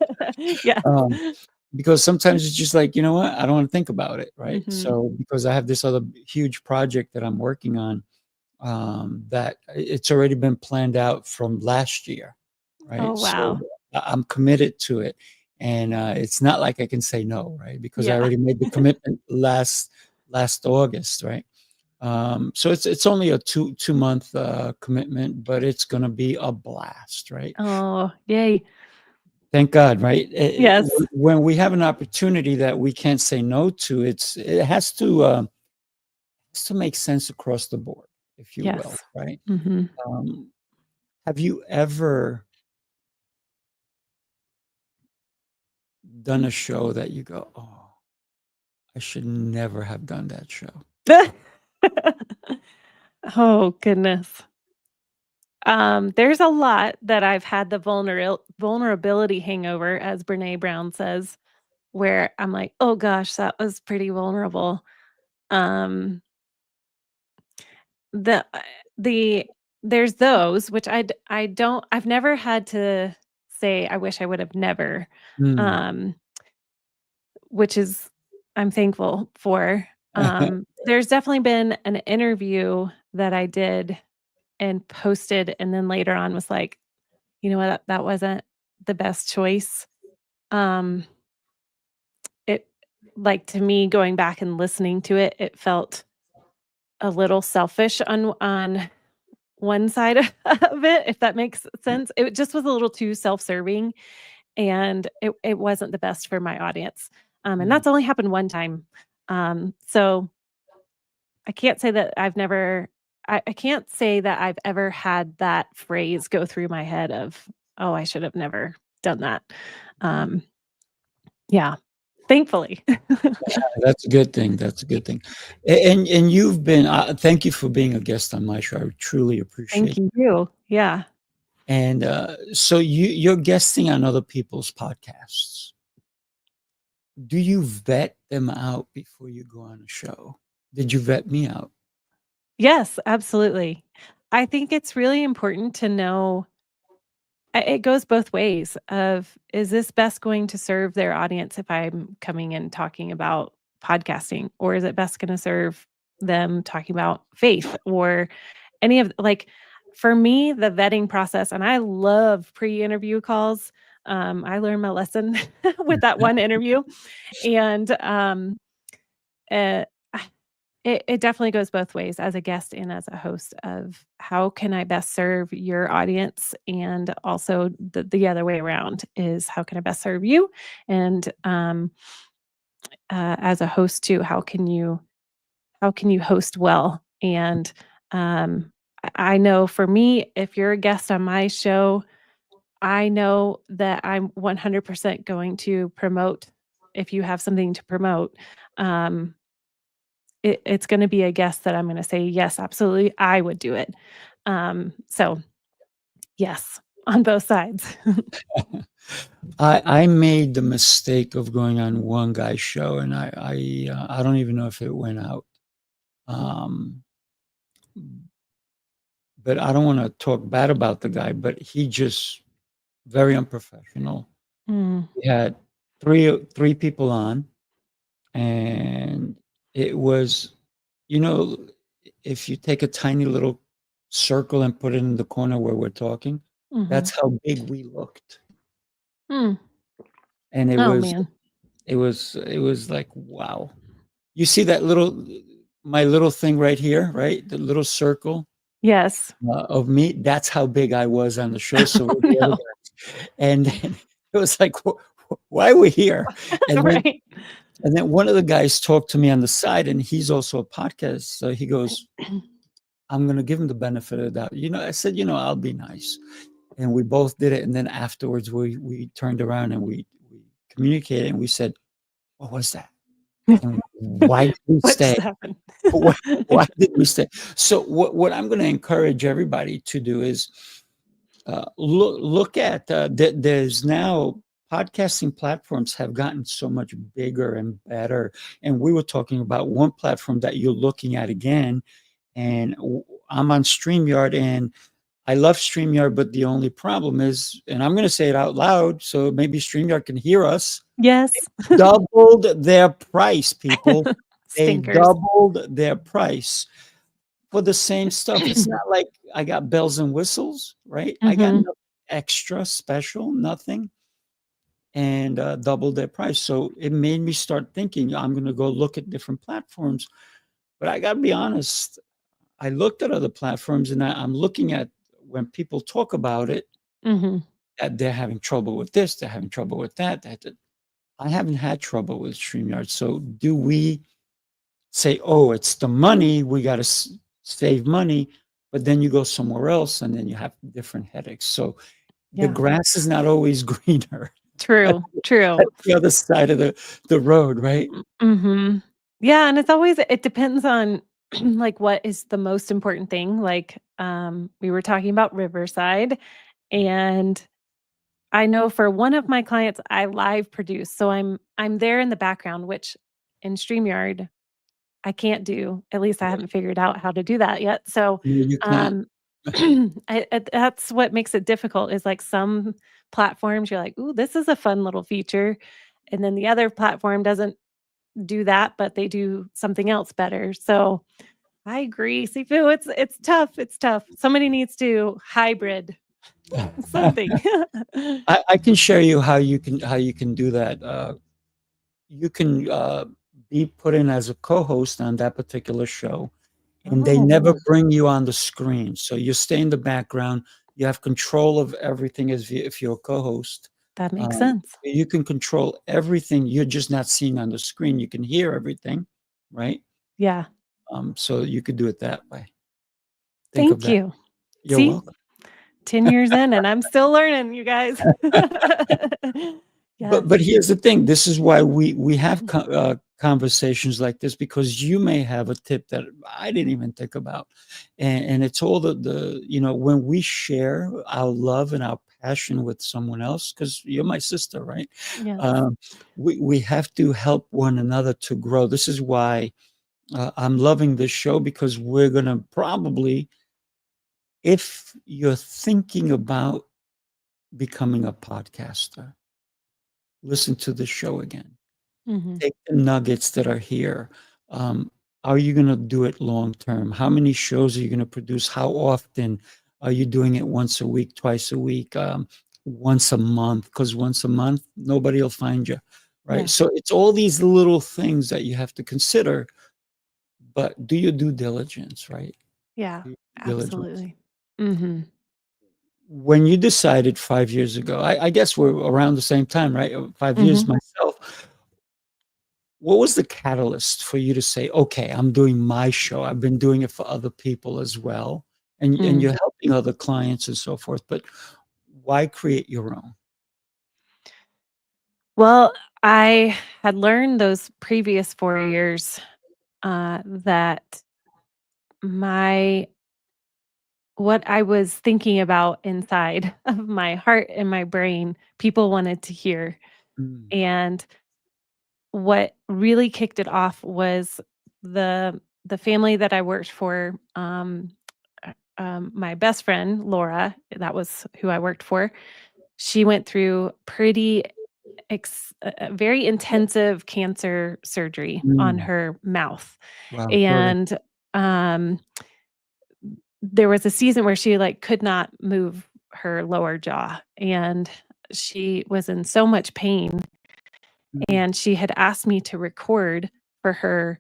Yes. um, because sometimes it's just like, you know what? I don't want to think about it, right? Mhm. So because I have this other huge project that I'm working on, that it's already been planned out from last year, Oh, right? So wow. I'm committed to it, and it's not like I can say no, right? Because I Yeah. already made the commitment last August, right? So it's only a two month commitment, but it's going to be a blast, right? Oh, yay. Thank God, right? Yes. When we have an opportunity that we can't say no to, it has to make sense across the board, if you will, Yes. right? Mhm. Um, have you ever done a show that you go, "Oh, I should never have done that show"? Oh, goodness. There's a lot that I've had the vulnerability hangover, as Brene Brown says, where I'm like, "Oh gosh, that was pretty vulnerable." Um, the the there's those, which I've never had to say, I wish I would have never, Mm. um, which is, I'm thankful for. There's definitely been an interview that I did and posted, and then later on was like, you know what, that wasn't the best choice. Um, it like to me going back and listening to it, it felt a little selfish on one side of it, if that makes sense. It just was a little too self-serving, and it wasn't the best for my audience. And Mm. that's only happened one time. So I can't say that I can't say that I've ever had that phrase go through my head of, "Oh, I should have never done that." Um, yeah, thankfully. That's a good thing. That's a good thing. And you've been. Thank you for being a guest on my show. I truly Thank appreciate. you. Yeah. And so you're guesting on other people's podcasts. Do you vet them out before you go on a show? Did you vet me out? Yes, absolutely. I think it's really important to know it goes both ways of, is this best going to serve their audience if I'm coming and talking about podcasting, or is it best going to serve them talking about faith or any of, like, for me, the vetting process, and I love pre-interview calls. I learned my lesson with that one interview, and uh, it definitely goes both ways as a guest and as a host of how can I best serve your audience, and also the other way around is how can I best serve you, and as a host too, how can you host well, and I know for me, if you're a guest on my show, I know that I'm 100% going to promote. If you have something to promote, um, it's gonna be a guess that I'm gonna say, "Yes, absolutely, I would do it." So, yes, on both sides. I made the mistake of going on one guy's show, and I don't even know if it went out. Um, but I don't want to talk bad about the guy, but he just very unprofessional. Mm, We had three people on, and it was, you know, if you take a tiny little circle and put it in the corner where we're talking, that's mhm. how big we looked. Mm. And Oh, man. it was like, wow. You see that little my little thing right here, right? The little circle Yes. of me. That's how big I was on the show. So were Oh, the other no. guys. And then it was like, why are we here? And then Right. and then one of the guys talked to me on the side, and he's also a podcast. So he goes, I'm gonna give him the benefit of the doubt. I said, I'll be nice. And we both did it. And then afterwards we turned around and we communicated and we said, what was that? And why did we What stay? just happened? Why, why did we stay? So what I'm going to encourage everybody to do is look at there's now podcasting platforms have gotten so much bigger and better. And we were talking about one platform that you're looking at again. And I'm on StreamYard, and I love StreamYard, but the only problem is, and I'm going to say it out loud, so maybe StreamYard can hear us. Yes. Doubled their price, people. They Stinkers. doubled their price for the same stuff. It's not like I got bells and whistles, right? I got Mhm. nothing extra special, nothing, and doubled their price. So it made me start thinking I'm going to go look at different platforms. But I got to be honest, I looked at other platforms, and I'm looking at when people talk about it, Mhm. that they're having trouble with this, they're having trouble with that. I haven't had trouble with StreamYard. So do we say, oh, it's the money, we got to save money, but then you go somewhere else and then you have different headaches. So the Yeah. grass is not always greener at True, true. the other side of the road, right? Mhm. Yeah, and it's always, it depends on like what is the most important thing. Like we were talking about Riverside, and I know for one of my clients I live produce. So I'm there in the background, which in StreamYard I can't do. At least I haven't figured out how to do that yet. So No, you um can't. That's what makes it difficult is like some platforms you're like, "Ooh, this is a fun little feature." And then the other platform doesn't do that, but they do something else better. So I agree, Sifu. It's tough. It's tough. Somebody needs to hybrid something. I can share you how you can do that. You can be put in as a co-host on that particular show, and they never Oh, bring you on the screen. So you stay in the background. You have control of everything as if you're a co-host. that makes Um, sense. you can control everything. You're just not seen on the screen. You can hear everything, right? Yeah. So you could do it that way. Think of Thank that. you. You're See, welcome. 10 years in and I'm still learning, you guys. Yes. But here's the thing. This is why we have conversations like this, because you may have a tip that I didn't even think about, and it's all the when we share our love and our passion with someone else, because you're my sister, right? Yes. We have to help one another to grow. This is why I'm loving this show, because we're gonna probably, if you're thinking about becoming a podcaster, listen to the show again. Mhm. Take the nuggets that are here. Um, are you going to do it long term? How many shows are you going to produce? How often are you doing it? Once a week, twice a week, once a month? Because once a month, nobody will find you, right? Yeah. So it's all these little things that you have to consider. But do your due diligence, right? Yeah. Do your due diligence. Absolutely. Mhm. When you decided 5 years ago, I guess we're around the same time, right? 5 years Mhm. myself. What was the catalyst for you to say, "Okay, I'm doing my show. I've been doing it for other people as well," and Mm. you're helping other clients and so forth, but why create your own? Well, I had learned those previous 4 years, that my what I was thinking about inside of my heart and my brain, people wanted to hear. Mm, And what really kicked it off was the family that I worked for, my best friend, Laura, that was who I worked for. She went through pretty very intensive cancer surgery on mm. her mouth. Wow, sorry. And, um, there was a season where she, like, could not move her lower jaw, and she was in so much pain, Mm, and she had asked me to record for her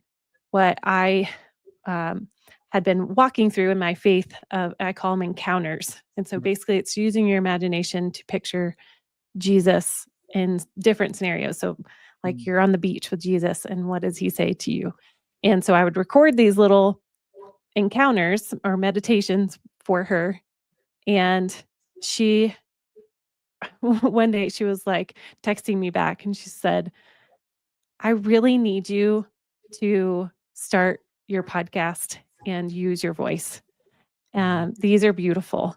what I, um, had been walking through in my faith of I call them encounters. And so, mm, basically, it's using your imagination to picture Jesus in different scenarios. So, like mm, you're on the beach with Jesus, and what does he say to you? And so I would record these little encounters or meditations for her. And she, one day, she was like texting me back and she said, I really need you to start your podcast and use your voice. wow. These are beautiful.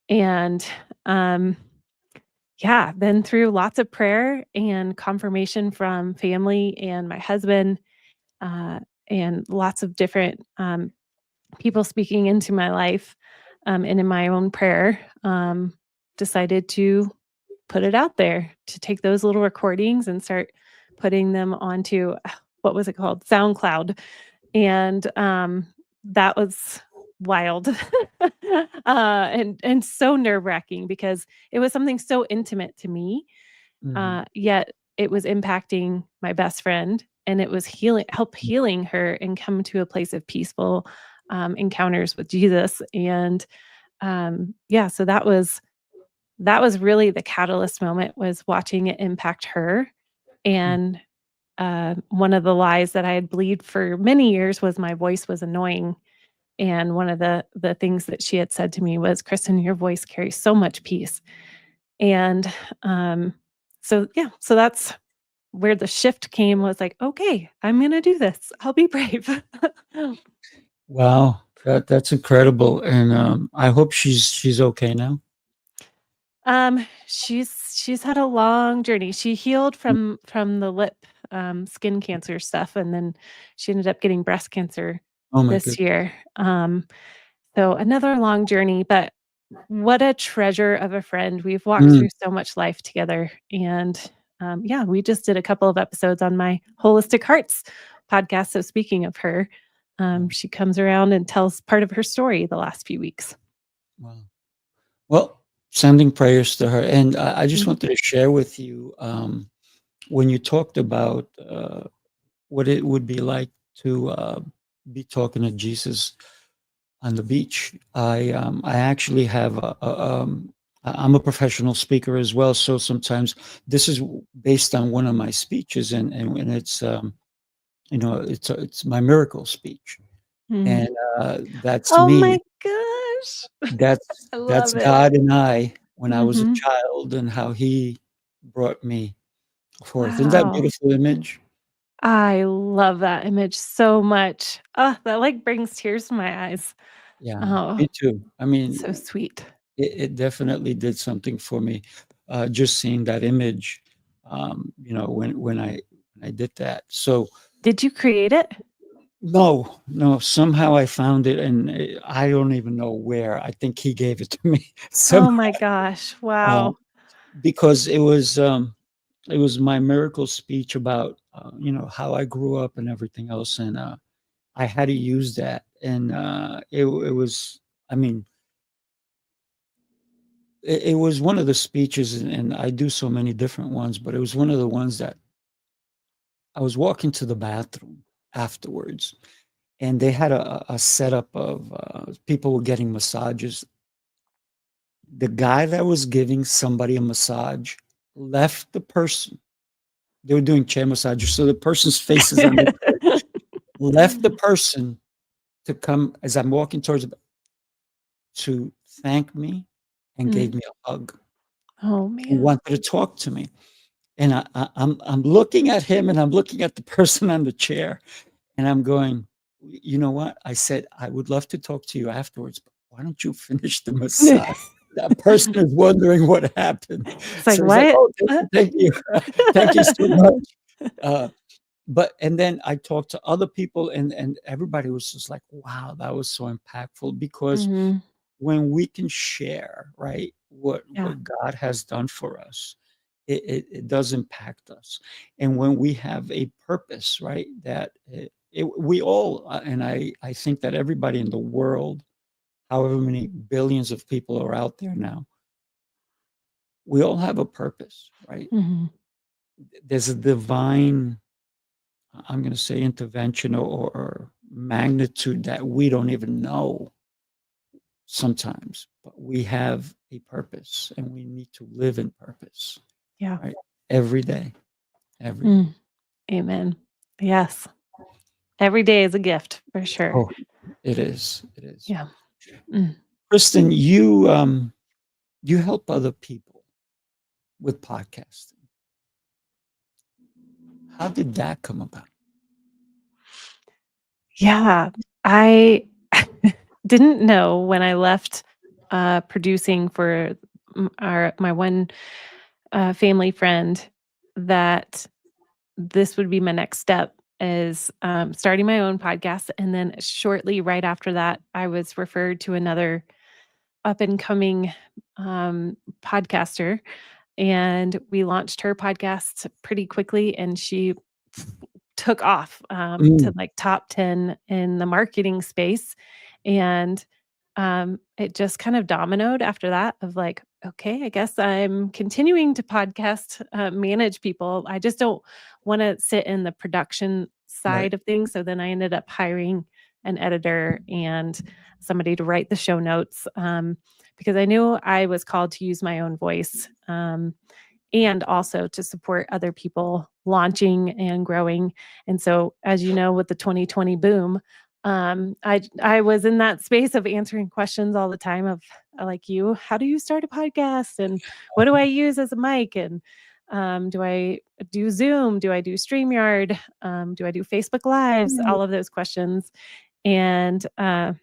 And um, yeah, then through lots of prayer and confirmation from family and my husband, uh, and lots of different people speaking into my life, and in my own prayer, decided to put it out there, to take those little recordings and start putting them onto what was it called? SoundCloud. And that was wild. And so nerve-wracking because it was something so intimate to me, Mhm, yet it was impacting my best friend, and it was healing her and come to a place of peaceful, encounters with Jesus. And, yeah, so that was really the catalyst moment, was watching it impact her. mm. And, one of the lies that I had believed for many years was my voice was annoying. And one of the things that she had said to me was, "Kristin, your voice carries so much peace." And, so yeah, so that's where the shift came, was like, "Okay, I'm gonna do this. I'll be brave." Wow, that's incredible, and, I hope she's okay now. She's had a long journey. She healed Mm, from the lip, skin cancer stuff, and then she ended up getting breast cancer oh my this good. year. So another long journey, but what a treasure of a friend. We've walked through so much life together. And yeah, we just did a couple of episodes on my Holistic Hearts podcast. So speaking of her, she comes around and tells part of her story the last few weeks. Wow. Well, sending prayers to her. And I just Mhm. wanted to share with you when you talked about what it would be like to be talking to Jesus on the beach. I actually have I'm a professional speaker as well, so sometimes this is based on one of my speeches, and it's it's my miracle speech, Mm. and that's Oh me. my gosh. I That's love it. God and I when I was a Hmm. child, and how He brought me forth. Isn't that a Wow. beautiful image? I love that image so much. Oh, that like brings tears to my eyes. Yeah, Oh, me too. I so mean, sweet. it definitely did something for me, just seeing that image, when I did that. So, Did you create it? no, no, somehow I found it, and I don't even know where. I think he gave it to me somehow, Oh my gosh. uh, Wow. because it was my miracle speech about, how I grew up and everything else, and, I had to use that, and, it was I mean, it was one of the speeches, and I do so many different ones, but it was one of the ones that I was walking to the bathroom afterwards, and they had a setup of, people were getting massages. The guy that was giving somebody a massage left the person. They were doing chair massages, so the person's face is on the chair. Left the person to come as I'm walking towards the to thank me and Mm. gave me a hug Oh and man. wanted to talk to me. And I'm looking at him and I'm looking at the person on the chair, and I'm going, "You know what?" I said, "I would love to talk to you afterwards, but why don't you finish the massage?" That person is wondering what happened. It's like, So he's like, "What?" "Oh, thank you. Thank you so much." Uh, and then I talked to other people, and everybody was just like, "Wow, that was so impactful," because Mhm. when we can share, right, Yeah. what God has done for us, it does impact us. And when we have a purpose, right, that we all, and I think that everybody in the world, however many billions of people are out there now, we all have a purpose, right? Mhm. There's a divine, I'm going to say, intervention or magnitude that we don't even know sometimes, but we have a purpose and we need to live in purpose, Yeah. right? Every day, every day. Mm. Amen. Yes. Every day is a gift for sure. Oh, it is. It is. Yeah. Mm. Kristen, you help other people with podcasting. How did that come about? Yeah. I didn't know when I left producing for my one family friend that this would be my next step is starting my own podcast. And then shortly right after that, I was referred to another up and coming podcaster, and we launched her podcast pretty quickly, and she took off to Mm, like top 10 in the marketing space. And it just kind of dominoed after that of like, okay, I guess I'm continuing to podcast, manage people. I just don't want to sit in the production right. side of things. So then I ended up hiring an editor and somebody to write the show notes, because I knew I was called to use my own voice. And also to support other people launching and growing. And so, as you know, with the 2020 boom, I was in that space of answering questions all the time of like you, how do you start a podcast, and what do I use as a mic, and do I do Zoom, do I do StreamYard, do I do Facebook Lives, all of those questions, and yeah,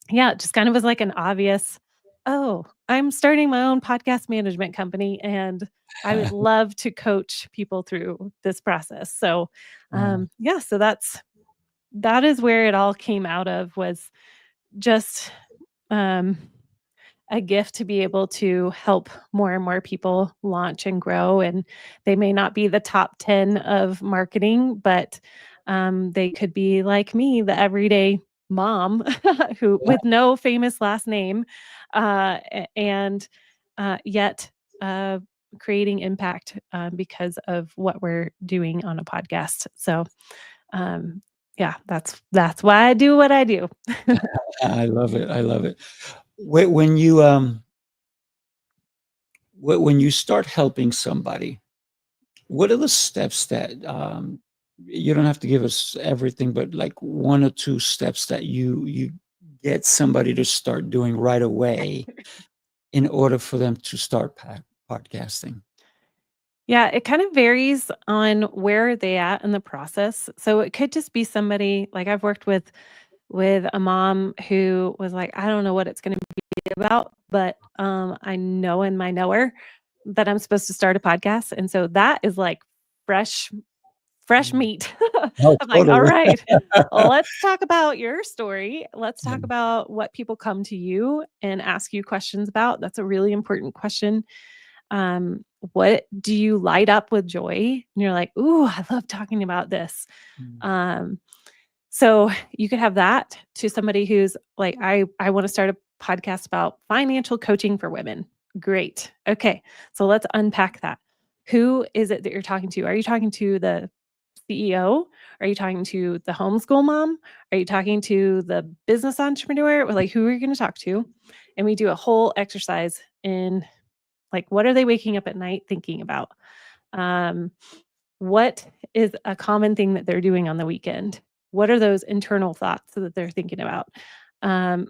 it just kind of was like an obvious, "Oh, I'm starting my own podcast management company, and I would love to coach people through this process." So, Wow. yeah, so that is where it all came out of, was just a gift to be able to help more and more people launch and grow. And they may not be the top 10 of marketing, but they could be like me, the everyday mom who Yeah. with no famous last name, and yet creating impact because of what we're doing on a podcast. So yeah, that's why I do what I do. I love it. I love it. When you when you start helping somebody, what are the steps that you don't have to give us everything, but like one or two steps that you get somebody to start doing right away in order for them to start podcasting? Yeah, it kind of varies on where they at in the process. So it could just be somebody like I've worked with a mom who was like, I don't know what it's going to be about, but I know in my knower that I'm supposed to start a podcast. And so that is like fresh Mm. meat. Oh, I'm like, all totally. right, let's talk about your story. Let's Yeah. talk about what people come to you and ask you questions about. That's a really important question. What do you light up with joy? And you're like, ooh, I love talking about this. Mm. Um, so you could have that to somebody who's like, I want to start a podcast about financial coaching for women. Great. Okay. So let's unpack that. Who is it that you're talking to? Are you talking to the CEO? Are you talking to the homeschool mom? Are you talking to the business entrepreneur? Or like, who are you going to talk to? And we do a whole exercise in like, what are they waking up at night thinking about? Um, what is a common thing that they're doing on the weekend? What are those internal thoughts that they're thinking about? Um,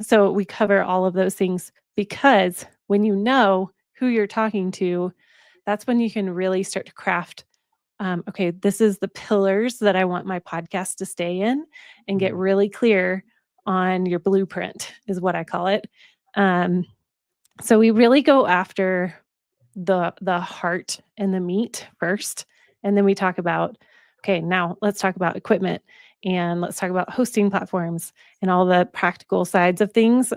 so we cover all of those things because when you know who you're talking to, that's when you can really start to craft. Okay, this is the pillars that I want my podcast to stay in, and get Mm. really clear on your blueprint, is what I call it. Um, so we really go after the heart and the meat first, and then we talk about, okay, now let's talk about equipment, and let's talk about hosting platforms and all the practical sides of things,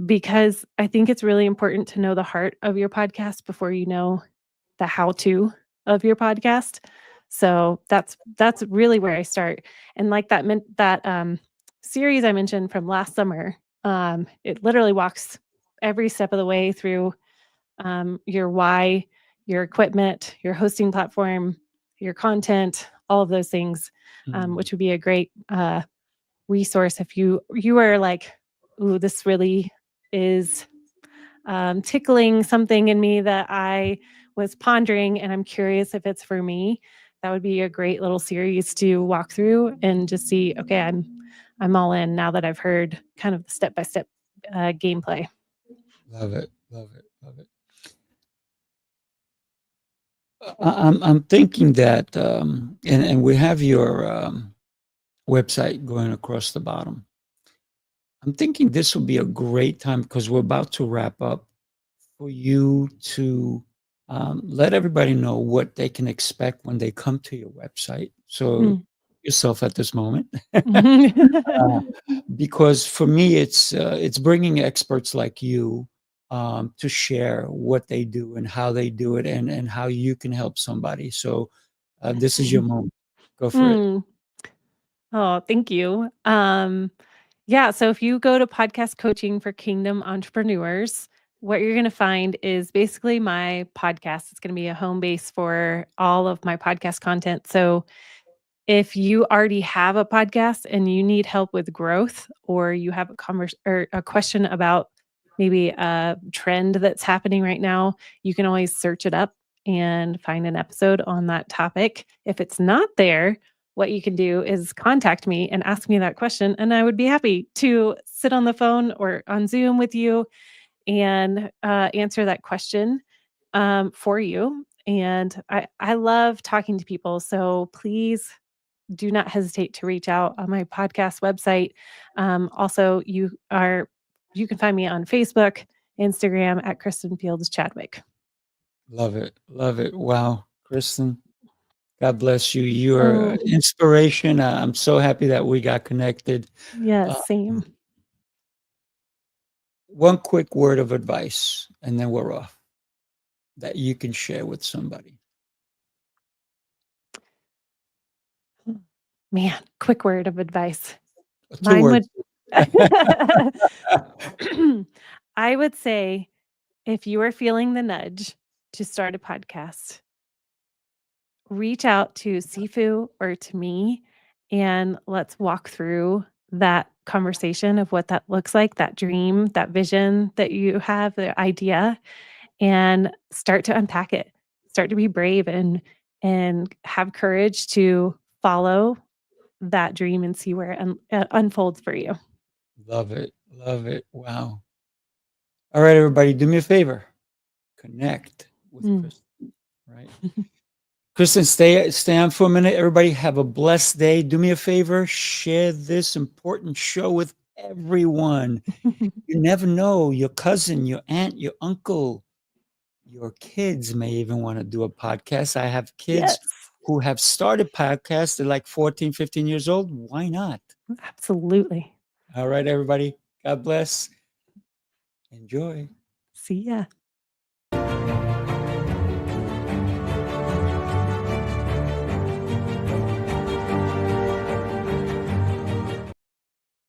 because I think it's really important to know the heart of your podcast before you know the how-to of your podcast. So that's really where I start. And like that series I mentioned from last summer, it literally walks every step of the way through your why, your equipment, your hosting platform, your content, all of those things, Mm. which would be a great resource if you are like, ooh, this really is tickling something in me that I was pondering, and I'm curious if it's for me. That would be a great little series to walk through and just see. Okay, I'm all in now that I've heard kind of the step by step gameplay. Love it. Love it. Love it. I'm thinking that, and we have your website going across the bottom. I'm thinking this will be a great time because we're about to wrap up for you to let everybody know what they can expect when they come to your website. So yourself at this moment, uh, because for me, it's bringing experts like you to share what they do and how they do it, and how you can help somebody. So this is your moment. Go for it. Mm. Oh, thank you. Yeah, so if you go to Podcast Coaching for Kingdom Entrepreneurs, what you're going to find is basically my podcast. It's going to be a home base for all of my podcast content. So if you already have a podcast and you need help with growth, or you have or a question about maybe a trend that's happening right now, you can always search it up and find an episode on that topic. If it's not there, what you can do is contact me and ask me that question, and I would be happy to sit on the phone or on Zoom with you and answer that question for you. And I love talking to people. So please do not hesitate to reach out on my podcast website. Also, you can find me on Facebook, Instagram at Kristin Fields Chadwick. Love it. Love it. Wow, Kristin, God bless you. You are Oh, inspiration. I'm so happy that we got connected. yes, Uh, same. one quick word of advice, and then we're off, that you can share with somebody. Man, quick word of advice. 2 Mine words. would I would say if you are feeling the nudge to start a podcast, reach out to Sifu or to me, and let's walk through that conversation of what that looks like, that dream, that vision that you have, the idea, and start to unpack it. Start to be brave and have courage to follow that dream and see where it unfolds for you. Love it. Love it. Wow. All right, everybody, do me a favor. Connect with Kristin, right? Kristin, stay on for a minute. Everybody have a blessed day. Do me a favor, share this important show with everyone. You never know, your cousin, your aunt, your uncle, your kids may even want to do a podcast. I have kids Yes, who have started podcasts. They're like 14, 15 years old. Why not? absolutely. All right, everybody. God bless. Enjoy. See ya.